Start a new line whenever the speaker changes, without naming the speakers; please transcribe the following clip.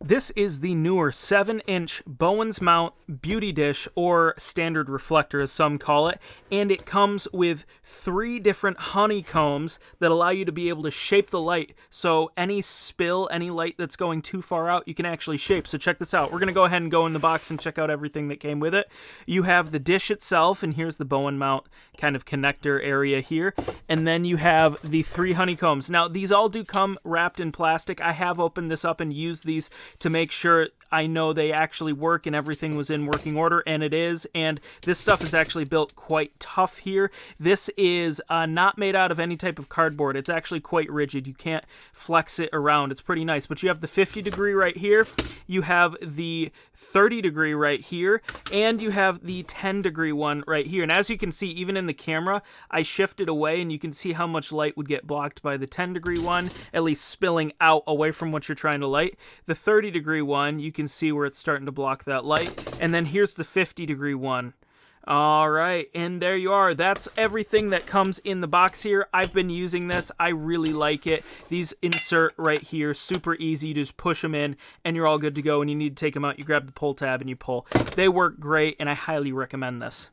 This is the newer 7-inch Bowens mount beauty dish, or standard reflector as some call it, and it comes with 3 different honeycombs that allow you to be able to shape the light, so any spill, any light that's going too far out, you can actually shape. So check this out. We're going to go ahead and go in the box and check out everything that came with it. You have the dish itself, and here's the Bowen mount kind of connector area here, and then you have the 3 honeycombs. Now, these all do come wrapped in plastic. I have opened this up and used these to make sure I know they actually work and everything was in working order, and it is. And this stuff is actually built quite tough here. This is not made out of any type of cardboard. It's actually quite rigid. You can't flex it around. It's pretty nice. But you have the 50 degree right here, you have the 30 degree right here, and you have the 10 degree one right here. And as you can see, even in the camera, I shifted away and you can see how much light would get blocked by the 10 degree one, at least spilling out away from what you're trying to light. The 30 degree one, you can see where it's starting to block that light. And then here's the 50 degree one. All right, and there you are. That's everything that comes in the box here. I've been using this. I really like it. These insert right here, super easy. You just push them in and you're all good to go. When you need to take them out, you grab the pull tab and you pull. They work great, and I highly recommend this.